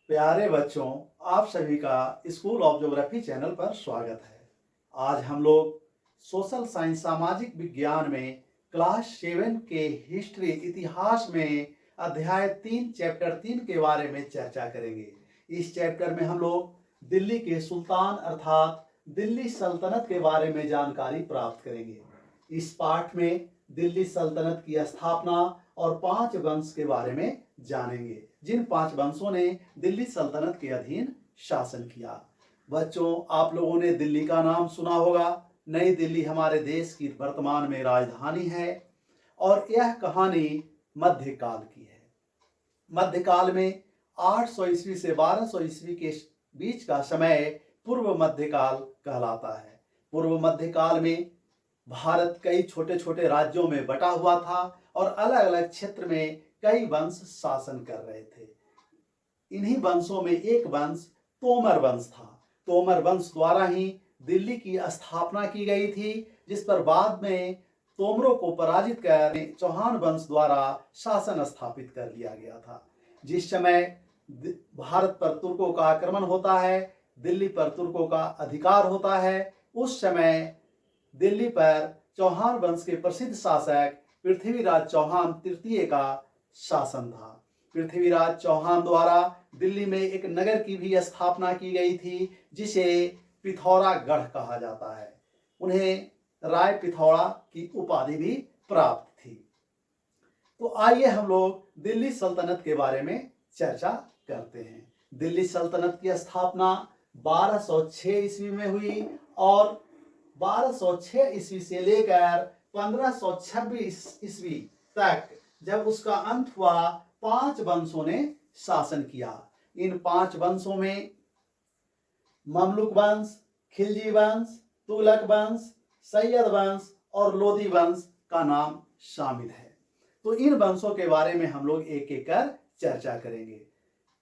प्यारे बच्चों, आप सभी का स्कूल ऑफ ज्योग्राफी चैनल पर स्वागत है। आज हम लोग सोशल साइंस सामाजिक विज्ञान में क्लास 7 के हिस्ट्री इतिहास में अध्याय 3 चैप्टर 3 के बारे में चर्चा करेंगे। इस चैप्टर में हम लोग दिल्ली के सुल्तान अर्थात दिल्ली सल्तनत के बारे में जानकारी प्राप्त करेंगे। इस पाठ में दिल्ली सल्तनत की स्थापना और 5 वंश के बारे में जानेंगे, जिन 5 वंशों ने दिल्ली सल्तनत के अधीन शासन किया। बच्चों, आप लोगों ने दिल्ली का नाम सुना होगा। नई दिल्ली हमारे देश की वर्तमान में राजधानी है और यह कहानी मध्यकाल की है। मध्यकाल में 800 ईस्वी से 1200 ईस्वी के बीच का समय पूर्व मध्यकाल कहलाता है। पूर्व मध्यकाल में भारत कई छोटे छोटे राज्यों में बटा हुआ था और अलग अलग क्षेत्र में कई वंश शासन कर रहे थे। इन्हीं वंशों में एक वंश तोमर वंश था। तोमर वंश द्वारा ही दिल्ली की स्थापना की गई थी, जिस पर बाद में तोमरों को पराजित कर चौहान वंश द्वारा शासन स्थापित कर लिया गया था। जिस समय भारत पर तुर्कों का आक्रमण होता है, दिल्ली पर तुर्कों का अधिकार होता है, उस समय दिल्ली पर चौहान वंश के प्रसिद्ध शासक पृथ्वीराज चौहान तृतीय का शासन था। पृथ्वीराज चौहान द्वारा दिल्ली में एक नगर की भी स्थापना की गई थी, जिसे पिथौरागढ़ कहा जाता है। उन्हें राय पिथौरा की उपाधि भी प्राप्त थी। तो आइए हम लोग दिल्ली सल्तनत के बारे में चर्चा करते हैं। दिल्ली सल्तनत की स्थापना 1206 ईस्वी में हुई और 1206 ईस्वी से लेकर 1526 ईस्वी तक जब उसका अंत हुआ, 5 वंशों ने शासन किया। इन 5 वंशों में ममलुक वंश, खिलजी वंश, तुगलक वंश, सैयद वंश और लोदी वंश का नाम शामिल है। तो इन वंशों के बारे में हम लोग एक एक कर चर्चा करेंगे।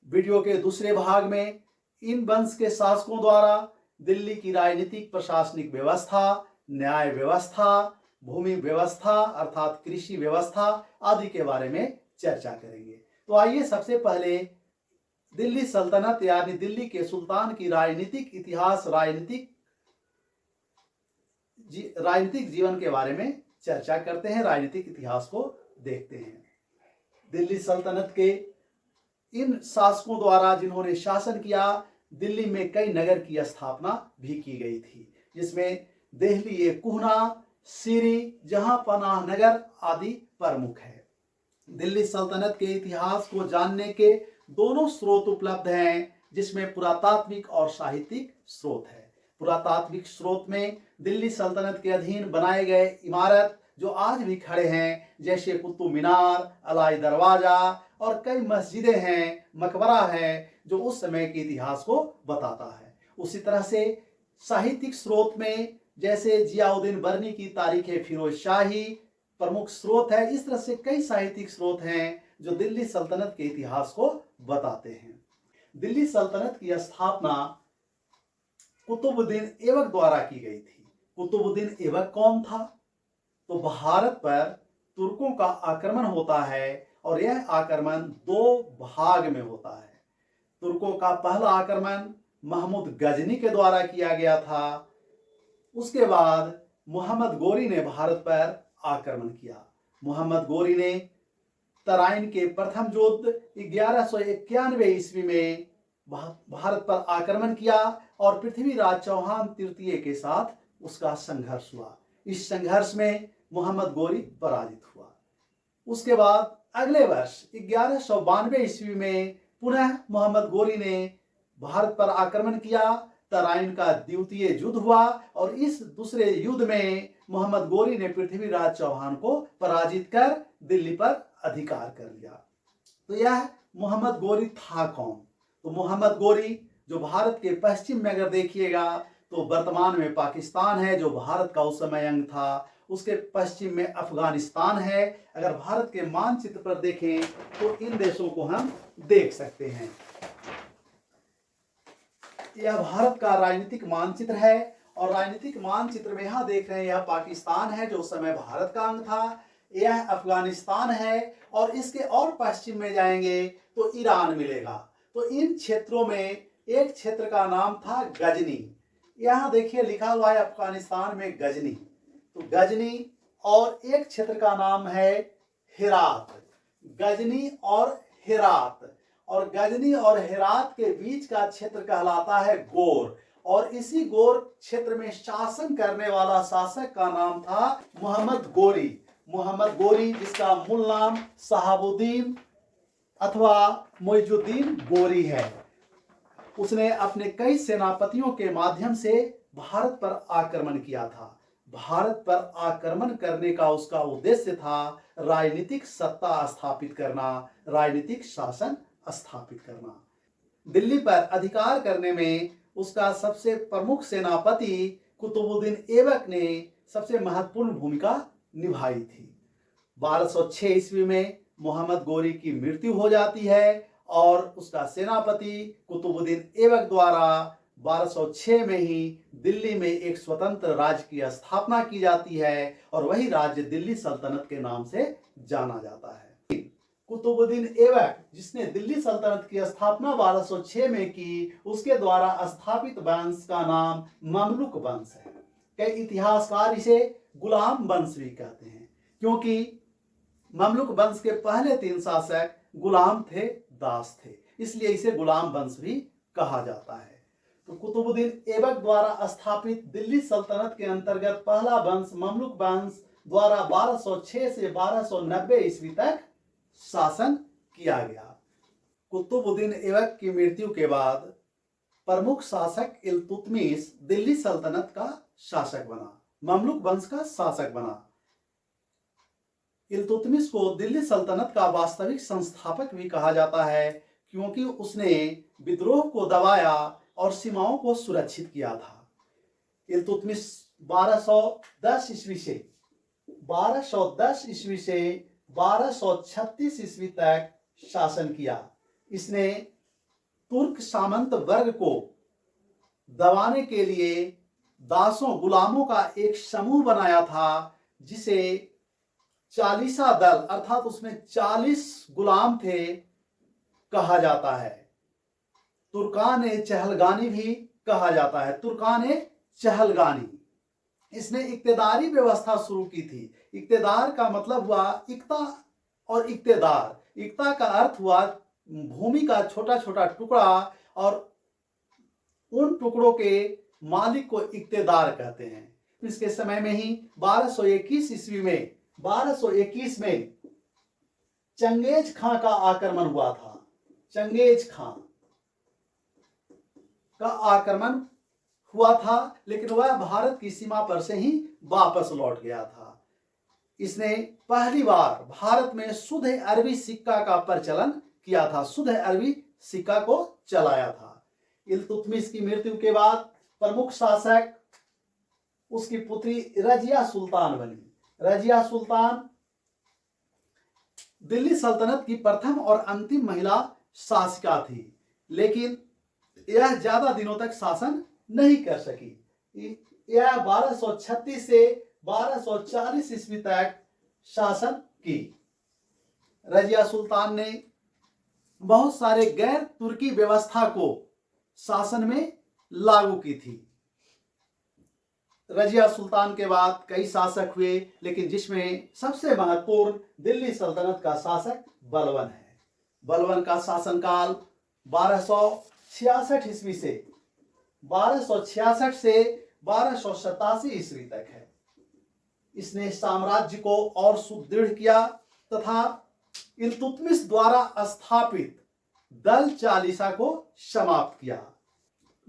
वीडियो के दूसरे भाग में इन वंश के शासकों द्वारा दिल्ली की राजनीतिक प्रशासनिक व्यवस्था, न्याय व्यवस्था, भूमि व्यवस्था अर्थात कृषि व्यवस्था आदि के बारे में चर्चा करेंगे। तो आइए सबसे पहले दिल्ली सल्तनत यानी दिल्ली के सुल्तान की राजनीतिक इतिहास, राजनीतिक जीवन के बारे में चर्चा करते हैं, राजनीतिक इतिहास को देखते हैं। दिल्ली सल्तनत के इन शासकों द्वारा जिन्होंने शासन किया, दिल्ली में कई नगर की स्थापना भी की गई थी, जिसमें देहली, कुहना, सीरी, जहांपनाह नगर आदि प्रमुख है। दिल्ली सल्तनत के इतिहास को जानने के दोनों स्रोत उपलब्ध हैं, जिसमें पुरातात्विक और साहित्यिक स्रोत है। पुरातात्विक स्रोत में दिल्ली सल्तनत के अधीन बनाए गए इमारत जो आज भी खड़े हैं, जैसे कुतुब मीनार, अलाई दरवाजा और कई मस्जिदें हैं, मकबरा है, जो उस समय के इतिहास को बताता है। उसी तरह से साहित्यिक स्रोत में जैसे जियाउद्दीन बर्नी की तारीखे फिरोज शाही प्रमुख स्रोत है। इस तरह से कई साहित्यिक स्रोत हैं जो दिल्ली सल्तनत के इतिहास को बताते हैं। दिल्ली सल्तनत की स्थापना कुतुबुद्दीन ऐबक द्वारा की गई थी। कुतुबुद्दीन ऐबक कौन था? तो भारत पर तुर्कों का आक्रमण होता है और यह आक्रमण 2 भाग में होता है। तुर्कों का पहला आक्रमण महमूद गजनी के द्वारा किया गया था। उसके बाद मोहम्मद गोरी ने भारत पर आक्रमण किया। मोहम्मद गोरी ने तराइन के प्रथम युद्ध 1191 ईस्वी में भारत पर आक्रमण किया और पृथ्वीराज चौहान तृतीय के साथ उसका संघर्ष हुआ। इस संघर्ष में मोहम्मद गोरी पराजित हुआ। उसके बाद अगले वर्ष 1192 ईस्वी में पुनः मोहम्मद गोरी ने भारत पर आक्रमण किया। तराइन का द्वितीय युद्ध हुआ और इस दूसरे युद्ध में मोहम्मद गोरी ने पृथ्वीराज चौहान को पराजित कर दिल्ली पर अधिकार कर लिया। तो यह मोहम्मद गोरी था कौन? तो मोहम्मद गोरी जो भारत के पश्चिम में अगर देखिएगा तो वर्तमान में पाकिस्तान है, जो भारत का उस समय अंग था। उसके पश्चिम में अफगानिस्तान है। अगर भारत के मानचित्र पर देखें तो इन देशों को हम देख सकते हैं। यह भारत का राजनीतिक मानचित्र है और राजनीतिक मानचित्र में यहां देख रहे हैं, यह पाकिस्तान है जो उस समय भारत का अंग था। यह अफगानिस्तान है और इसके और पश्चिम में जाएंगे तो ईरान मिलेगा। तो इन क्षेत्रों में एक क्षेत्र का नाम था गजनी। यहाँ देखिए लिखा हुआ है अफगानिस्तान में गजनी, तो गजनी, और एक क्षेत्र का नाम है हेरात। गजनी और हेरात, और गजनी और हेरात के बीच का क्षेत्र कहलाता है गोर। और इसी गोर क्षेत्र में शासन करने वाला शासक का नाम था मोहम्मद गोरी। मोहम्मद गोरी, जिसका मूल नाम शहाबुद्दीन अथवा मोइजुद्दीन गोरी है। उसने अपने कई सेनापतियों के माध्यम से भारत पर आक्रमण किया था। भारत पर आक्रमण करने का उसका उद्देश्य था राजनीतिक सत्ता स्थापित करना, राजनीतिक शासन स्थापित करना। दिल्ली पर अधिकार करने में उसका सबसे प्रमुख सेनापति कुतुबुद्दीन ऐबक ने सबसे महत्वपूर्ण भूमिका निभाई थी। 1206 ईस्वी में मोहम्मद गोरी की मृत्यु हो जाती है और उसका सेनापति कुतुबुद्दीन ऐबक द्वारा 1206 में ही दिल्ली में एक स्वतंत्र राज्य की स्थापना की जाती है और वही राज्य दिल्ली सल्तनत के नाम से जाना जाता है। कुतुबुद्दीन ऐबक, जिसने दिल्ली सल्तनत की स्थापना 1206 में की, उसके द्वारा स्थापित वंश का नाम ममलुक वंश है। कई इतिहासकार इसे गुलाम वंश भी कहते हैं, क्योंकि ममलुक वंश के पहले 3 शासक गुलाम थे, दास थे, इसलिए इसे गुलाम वंश भी कहा जाता है। तो कुतुबुद्दीन ऐबक द्वारा स्थापित दिल्ली सल्तनत के अंतर्गत पहला वंश ममलुक वंश द्वारा 1206 से 1290 ईस्वी तक शासन किया गया। कुतुबुद्दीन ऐबक की मृत्यु के बाद प्रमुख शासक इल्तुतमिश दिल्ली सल्तनत का शासक बना, ममलुक वंश का शासक बना। इल्तुतमिश को दिल्ली सल्तनत का वास्तविक संस्थापक भी कहा जाता है, क्योंकि उसने विद्रोह को दबाया और सीमाओं को सुरक्षित किया था। इल्तुतमिश 1210 ईस्वी से 1236 ईस्वी तक शासन किया। इसने तुर्क सामंत वर्ग को दबाने के लिए दासों, गुलामों का एक समूह बनाया था, जिसे चालीसा दल, अर्थात उसमें 40 गुलाम थे, कहा जाता है। तुर्कान ए चहलगानी भी कहा जाता है, तुर्कान ए चहलगानी। इसने इक्तेदारी व्यवस्था शुरू की थी। इक्तेदार का मतलब हुआ इक्ता और इक्तेदार। इक्ता का अर्थ हुआ भूमि का छोटा छोटा टुकड़ा, और उन टुकड़ों के मालिक को इक्तेदार कहते हैं। इसके समय में ही 1221 ईस्वी में 1221 में चंगेज खां का आक्रमण हुआ था। चंगेज खां का आक्रमण हुआ था, लेकिन वह भारत की सीमा पर से ही वापस लौट गया था। इसने पहली बार भारत में शुद्ध अरबी सिक्का का प्रचलन किया था, शुद्ध अरबी सिक्का को चलाया था। इल्तुतमिश की मृत्यु के बाद प्रमुख शासक उसकी पुत्री रजिया सुल्तान बनी। रजिया सुल्तान दिल्ली सल्तनत की प्रथम और अंतिम महिला शासिका थी, लेकिन यह ज्यादा दिनों तक शासन नहीं कर सकी। यह 1236 से 1240 ईस्वी तक शासन की। रजिया सुल्तान ने बहुत सारे गैर तुर्की व्यवस्था को शासन में लागू की थी। रजिया सुल्तान के बाद कई शासक हुए, लेकिन जिसमें सबसे महत्वपूर्ण दिल्ली सल्तनत का शासक बलबन है। बलबन का शासनकाल 1266 ईस्वी से 1287 ईस्वी तक है। इसने साम्राज्य को और सुदृढ़ किया तथा इल्तुतमिश द्वारा स्थापित दल चालीसा को समाप्त किया।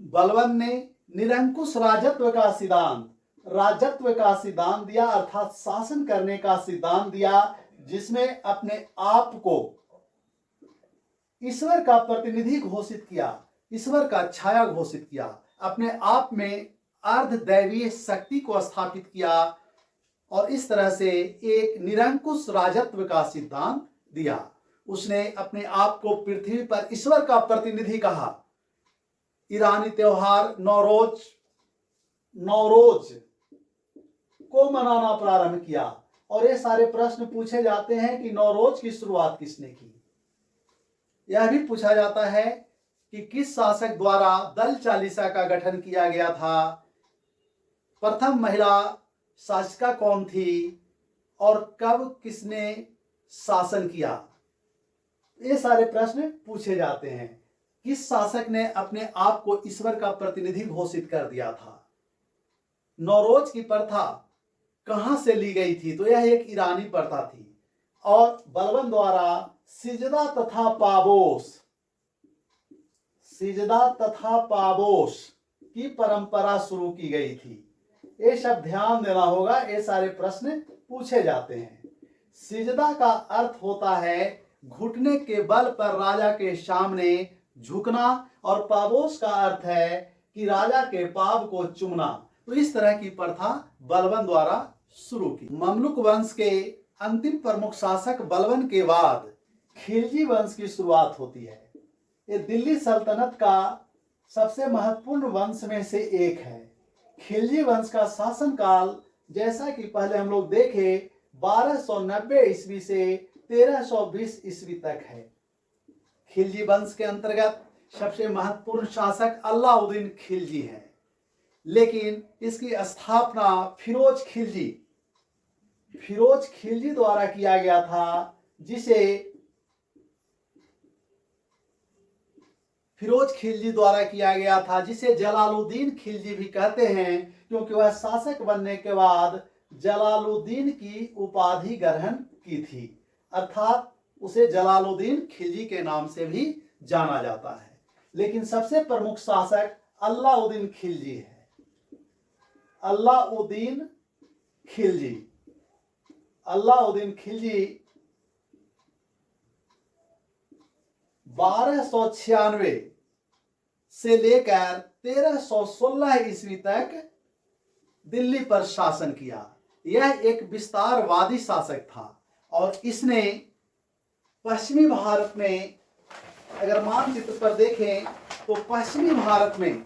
बलबन ने निरंकुश राजत्व का सिद्धांत दिया, अर्थात शासन करने का सिद्धांत दिया, जिसमें अपने आप को ईश्वर का प्रतिनिधि घोषित किया, ईश्वर का छाया घोषित किया, अपने आप में अर्ध दैवीय शक्ति को स्थापित किया और इस तरह से एक निरंकुश राजत्व का सिद्धांत दिया। उसने अपने आप को पृथ्वी पर ईश्वर का प्रतिनिधि कहा। ईरानी त्योहार नौरोज को मनाना प्रारंभ किया, और ये सारे प्रश्न पूछे जाते हैं कि नौरोज की शुरुआत किसने की। यह भी पूछा जाता है कि किस शासक द्वारा दल चालीसा का गठन किया गया था, प्रथम महिला शासिका कौन थी और कब किसने शासन किया। ये सारे प्रश्न पूछे जाते हैं। किस शासक ने अपने आप को ईश्वर का प्रतिनिधि घोषित कर दिया था। नौरोज की प्रथा कहां से ली गई थी, तो यह एक ईरानी प्रथा थी। और बलबन द्वारा सिजदा तथा पाबोस की परंपरा शुरू की गई थी। ये सब ध्यान देना होगा, ये सारे प्रश्न पूछे जाते हैं। सिजदा का अर्थ होता है घुटने के बल पर राजा के सामने झुकना, और पाबोस का अर्थ है कि राजा के पाव को चूमना। तो इस तरह की प्रथा बलबन द्वारा शुरू की। ममलुक वंश के अंतिम प्रमुख शासक बलबन के बाद खिलजी वंश की शुरुआत होती है। ये दिल्ली सल्तनत का सबसे महत्वपूर्ण वंश में से एक है। खिलजी वंश का शासनकाल, जैसा कि पहले हम लोग देखे, 1290 ईस्वी से 1320 ईस्वी तक है। खिलजी वंश के अंतर्गत सबसे महत्वपूर्ण शासक अलाउद्दीन खिलजी है, लेकिन इसकी स्थापना फिरोज खिलजी द्वारा किया गया था, जिसे जलालुद्दीन खिलजी भी कहते हैं, क्योंकि वह शासक बनने के बाद जलालुद्दीन की उपाधि ग्रहण की थी, अर्थात उसे जलालुद्दीन खिलजी के नाम से भी जाना जाता है। लेकिन सबसे प्रमुख शासक अलाउद्दीन खिलजी है। अलाउद्दीन खिलजी 1296 से लेकर 1316 ईस्वी तक दिल्ली पर शासन किया। यह एक विस्तारवादी शासक था और इसने पश्चिमी भारत में, अगर मानचित्र पर देखें तो पश्चिमी भारत में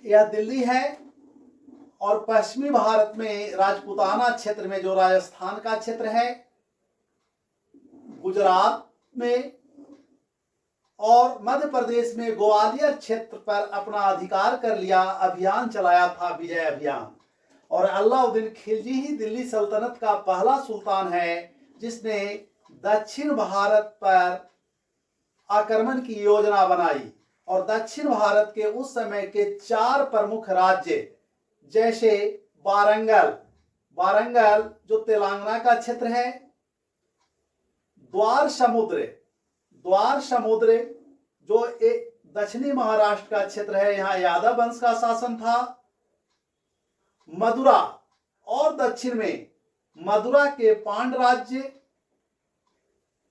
यह दिल्ली है, और पश्चिमी भारत में राजपूताना क्षेत्र में, जो राजस्थान का क्षेत्र है, गुजरात में और मध्य प्रदेश में ग्वालियर क्षेत्र पर अपना अधिकार कर लिया, अभियान चलाया था, विजय अभियान। और अलाउद्दीन खिलजी ही दिल्ली सल्तनत का पहला सुल्तान है जिसने दक्षिण भारत पर आक्रमण की योजना बनाई। और दक्षिण भारत के उस समय के 4 प्रमुख राज्य, जैसे वारंगल जो तेलंगाना का क्षेत्र है, द्वार समुद्र जो एक दक्षिणी महाराष्ट्र का क्षेत्र है, यहाँ यादव वंश का शासन था, मदुरा, और दक्षिण में मदुरा के पांड्य राज्य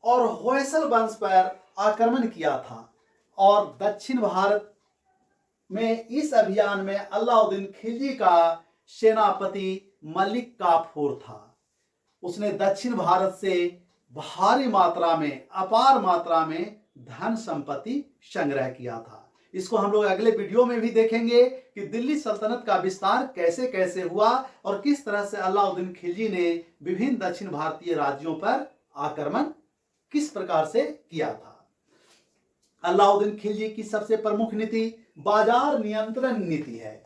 और होयसल वंश पर आक्रमण किया था। और दक्षिण भारत में इस अभियान में अलाउद्दीन खिलजी का सेनापति मलिक काफूर था। उसने दक्षिण भारत से भारी मात्रा में, अपार मात्रा में धन संपत्ति संग्रह किया था। इसको हम लोग अगले वीडियो में भी देखेंगे कि दिल्ली सल्तनत का विस्तार कैसे कैसे हुआ और किस तरह से अलाउद्दीन खिलजी ने विभिन्न दक्षिण भारतीय राज्यों पर आक्रमण किस प्रकार से किया था। अलाउद्दीन खिलजी की सबसे प्रमुख नीति बाजार नियंत्रण नीति है।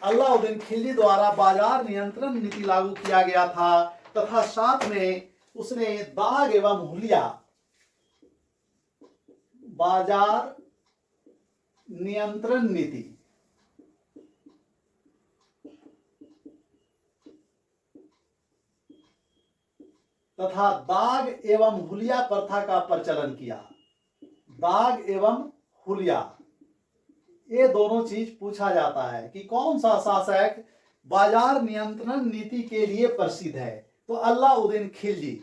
अलाउद्दीन खिलजी द्वारा बाजार नियंत्रण नीति लागू किया गया था तथा साथ में उसने दाग एवं हुलिया, बाजार नियंत्रण नीति तथा दाग एवं हुलिया प्रथा का प्रचलन किया। दाग एवं हुलिया, ये दोनों चीज पूछा जाता है कि कौन सा शासक बाजार नियंत्रण नीति के लिए प्रसिद्ध है, तो अलाउद्दीन खिलजी,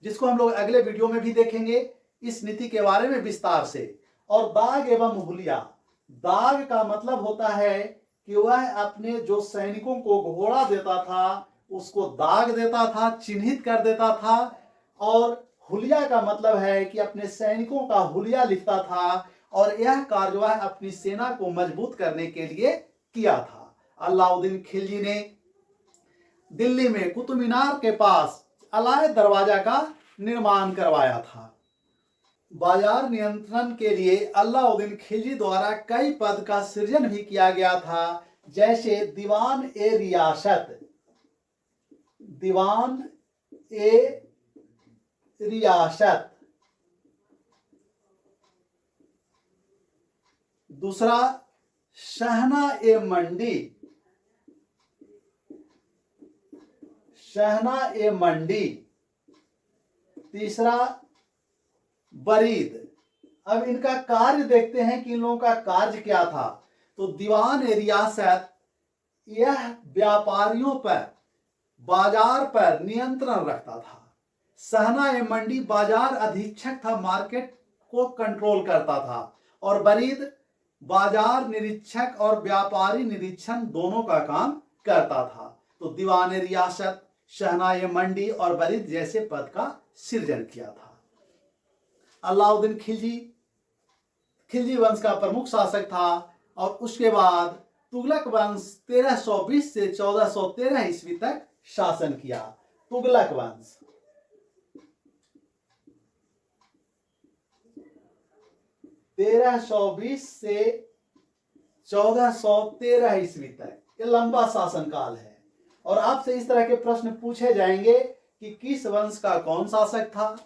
जिसको हम लोग अगले वीडियो में भी देखेंगे इस नीति के बारे में विस्तार से। और दाग एवं हुलिया, दाग का मतलब होता है कि वह अपने जो सैनिकों को घोड़ा देता था उसको दाग देता था, चिन्हित कर देता था। और हुलिया का मतलब है कि अपने सैनिकों का हुलिया लिखता था, और यह कार्य वह अपनी सेना को मजबूत करने के लिए किया था। अलाउद्दीन खिलजी ने दिल्ली में कुतुब मीनार के पास अलाय दरवाजा का निर्माण करवाया था। बाजार नियंत्रण के लिए अलाउद्दीन खिलजी द्वारा कई पद का सृजन भी किया गया था, जैसे दीवान ए रियासत, दीवान ए रियासत। दूसरा शहना ए मंडी, शहना ए मंडी। तीसरा बरीद। अब इनका कार्य देखते हैं कि इन लोगों का कार्य क्या था। तो दीवान ए रियासत यह व्यापारियों पर, बाजार पर नियंत्रण रखता था। शहना ए मंडी बाजार अधीक्षक था, मार्केट को कंट्रोल करता था। और बरीद बाजार निरीक्षक और व्यापारी निरीक्षण दोनों का काम करता था। तो दीवान ए रियासत, शहना ए मंडी और बरीद जैसे पद का सृजन किया था। अलाउद्दीन खिलजी, खिलजी वंश का प्रमुख शासक था। और उसके बाद तुगलक वंश 1320 से 1413 ईस्वी तक शासन किया। तुगलक वंश 1320 से 1413 ईस्वी तक, ये लंबा शासनकाल है। और आपसे इस तरह के प्रश्न पूछे जाएंगे कि किस वंश का कौन शासक था,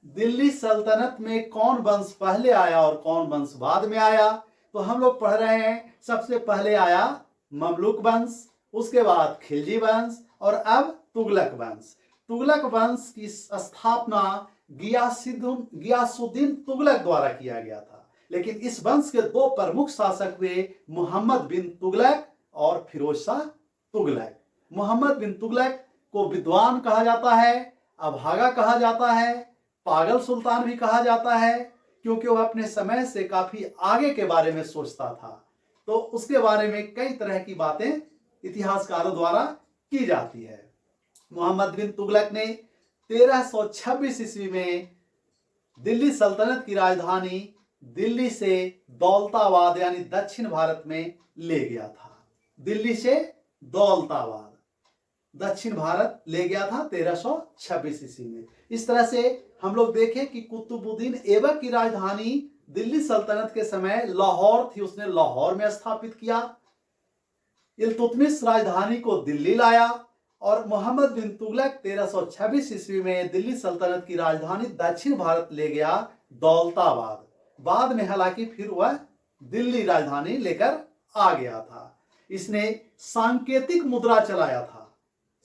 दिल्ली सल्तनत में कौन वंश पहले आया और कौन वंश बाद में आया। तो हम लोग पढ़ रहे हैं, सबसे पहले आया ममलूक वंश, उसके बाद खिलजी वंश और अब तुगलक वंश। तुगलक वंश की स्थापना गियासुद्दीन तुगलक द्वारा किया गया था। लेकिन इस वंश के दो प्रमुख शासक हुए मोहम्मद बिन तुगलक और फिरोज शाह तुगलक। मोहम्मद बिन तुगलक को विद्वान कहा जाता है, अभागा कहा जाता है, पागल सुल्तान भी कहा जाता है, क्योंकि वह अपने समय से काफी आगे के बारे में सोचता था। तो उसके बारे में कई तरह की बातें इतिहासकारों द्वारा की जाती है। मोहम्मद बिन तुगलक ने 1326 ईस्वी में दिल्ली सल्तनत की राजधानी दिल्ली से दौलताबाद यानी दक्षिण भारत में ले गया था। दिल्ली से दौलताबाद दक्षिण भारत ले गया था 1326 ईस्वी में। इस तरह से हम लोग देखें कि कुतुबुद्दीन ऐबक की राजधानी दिल्ली सल्तनत के समय लाहौर थी, उसने लाहौर में स्थापित किया। इल्तुतमिश राजधानी को दिल्ली लाया और मोहम्मद बिन तुगलक 1326 ईस्वी में दिल्ली सल्तनत की राजधानी दक्षिण भारत ले गया दौलताबाद। बाद में हालांकि फिर वह दिल्ली राजधानी लेकर आ गया था। इसने सांकेतिक मुद्रा चलाया था,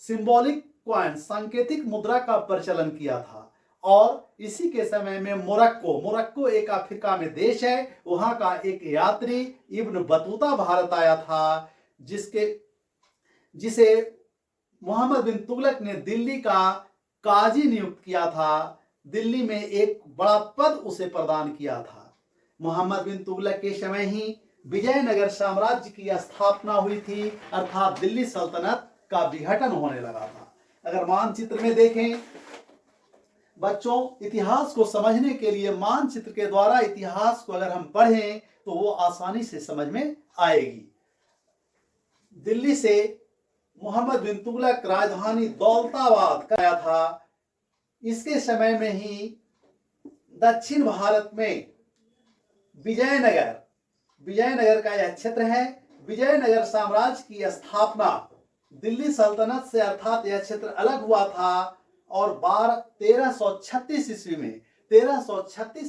सिंबॉलिक कॉइन, सांकेतिक मुद्रा का प्रचलन किया था। और इसी के समय में मोरक्को एक अफ्रीका में देश है, वहां का एक यात्री इब्न बतूता भारत आया था, जिसे मोहम्मद बिन तुगलक ने दिल्ली का काजी नियुक्त किया था। दिल्ली में एक बड़ा पद उसे प्रदान किया था। मोहम्मद बिन तुगलक के समय ही विजयनगर साम्राज्य की स्थापना हुई थी, अर्थात दिल्ली सल्तनत का विघटन होने लगा था। अगर मानचित्र में देखें, बच्चों इतिहास को समझने के लिए मानचित्र के द्वारा इतिहास को अगर हम पढ़ें तो वो आसानी से समझ में आएगी। दिल्ली से मोहम्मद बिन तुगलक राजधानी दौलताबाद का था। इसके समय में ही दक्षिण भारत में विजयनगर का यह क्षेत्र है, विजयनगर साम्राज्य की स्थापना दिल्ली सल्तनत से, अर्थात यह क्षेत्र अलग हुआ था। और 1336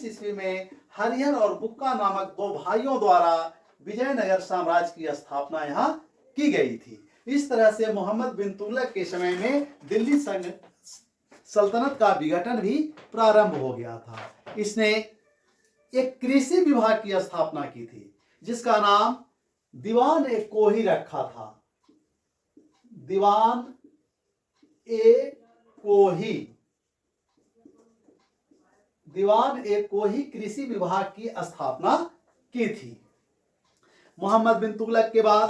ईस्वी में हरिहर और बुक्का नामक दो भाइयों द्वारा विजयनगर साम्राज्य की स्थापना यहाँ की गई थी। इस तरह से मोहम्मद बिन तुगलक के समय में दिल्ली सल्तनत का विघटन भी प्रारंभ हो गया था। इसने एक कृषि विभाग की स्थापना की थी, जिसका नाम दीवान ए कोही रखा था। दीवान ए कोही कृषि विभाग की स्थापना की थी। मोहम्मद बिन तुगलक के बाद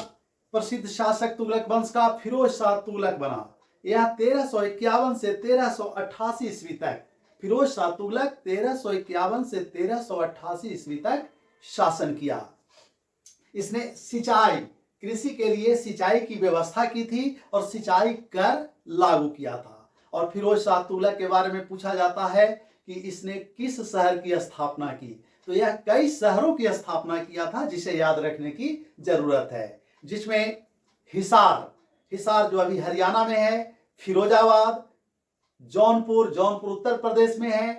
प्रसिद्ध शासक तुगलक वंश का फिरोज शाह तुगलक बना। यह 1351 से 1388 ईस्वी तक, फिरोज शाह तुगलक 1351 से 1388 ईस्वी तक शासन किया। इसने कृषि के लिए सिंचाई की व्यवस्था की थी और सिंचाई कर लागू किया था। और फिरोज शाह तुगलक के बारे में पूछा जाता है कि इसने किस शहर की स्थापना की, तो यह कई शहरों की स्थापना किया था जिसे याद रखने की जरूरत है, जिसमें हिसार, हिसार जो अभी हरियाणा में है, फिरोजाबाद, जौनपुर, जौनपुर उत्तर प्रदेश में है,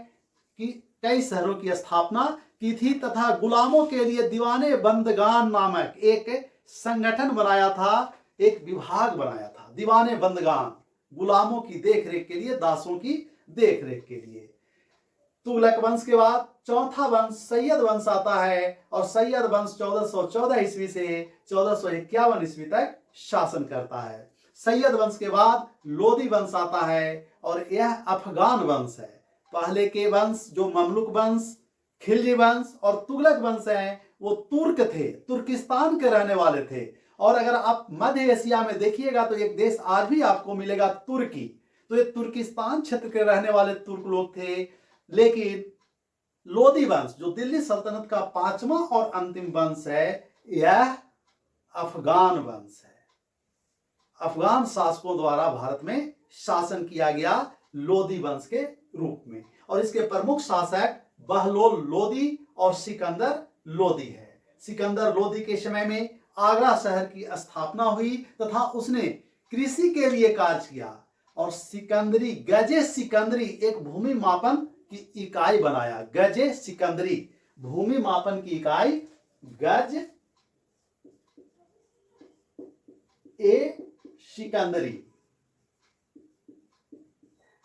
कि कई शहरों की स्थापना की थी तथा गुलामों के लिए दीवाने बंदगान नामक एक संगठन बनाया था, एक विभाग बनाया था, दीवाने बंदगान, गुलामों की देखरेख के लिए, दासों की देखरेख के लिए। तुगलक वंश के बाद चौथा वंश सैयद वंश आता है और सैयद वंश 1414 ईस्वी से 1451 ईस्वी तक शासन करता है। सैयद वंश के बाद लोदी वंश आता है और यह अफगान वंश है। पहले के वंश जो ममलुक वंश, खिलजी वंश और तुगलक वंश हैं, वो तुर्क थे, तुर्किस्तान के रहने वाले थे। और अगर आप मध्य एशिया में देखिएगा तो एक देश आज भी आपको मिलेगा, तुर्की। तो ये तुर्किस्तान क्षेत्र के रहने वाले तुर्क लोग थे। लेकिन लोदी वंश जो दिल्ली सल्तनत का पांचवा और अंतिम वंश है, यह अफगान वंश है। अफगान शासकों द्वारा भारत में शासन किया गया लोदी वंश के रूप में, और इसके प्रमुख शासक बहलोल लोदी और सिकंदर लोदी है। सिकंदर लोदी के समय में आगरा शहर की स्थापना हुई तथा उसने कृषि के लिए कार्य किया और सिकंदरी, गजे सिकंदरी एक भूमि मापन की इकाई बनाया। गजे सिकंदरी भूमि मापन की इकाई, गज ए सिकंदरी,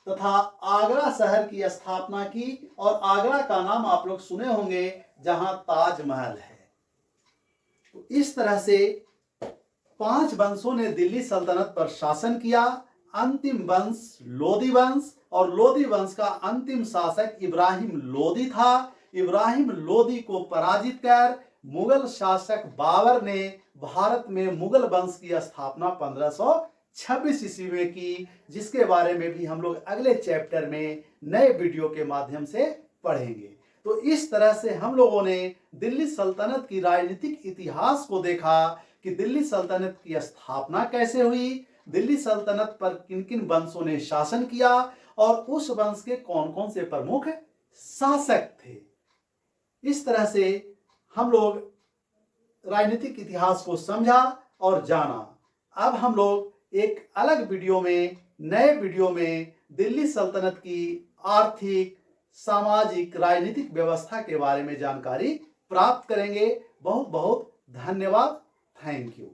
तथा आगरा शहर की स्थापना की। और आगरा का नाम आप लोग सुने होंगे, जहां ताजमहल है। तो इस तरह से 5 वंशों ने दिल्ली सल्तनत पर शासन किया। अंतिम वंश लोदी वंश, और लोदी वंश का अंतिम शासक इब्राहिम लोदी था। इब्राहिम लोदी को पराजित कर मुगल शासक बाबर ने भारत में मुगल वंश की स्थापना 1526 ईस्वी में की, जिसके बारे में भी हम लोग अगले चैप्टर में नए वीडियो के माध्यम से पढ़ेंगे। तो इस तरह से हम लोगों ने दिल्ली सल्तनत की राजनीतिक इतिहास को देखा कि दिल्ली सल्तनत की स्थापना कैसे हुई, दिल्ली सल्तनत पर किन किन वंशों ने शासन किया और उस वंश के कौन कौन से प्रमुख शासक थे। इस तरह से हम लोग राजनीतिक इतिहास को समझा और जाना। अब हम लोग एक अलग वीडियो में, नए वीडियो में दिल्ली सल्तनत की आर्थिक, सामाजिक, राजनीतिक व्यवस्था के बारे में जानकारी प्राप्त करेंगे। बहुत बहुत धन्यवाद। Thank you.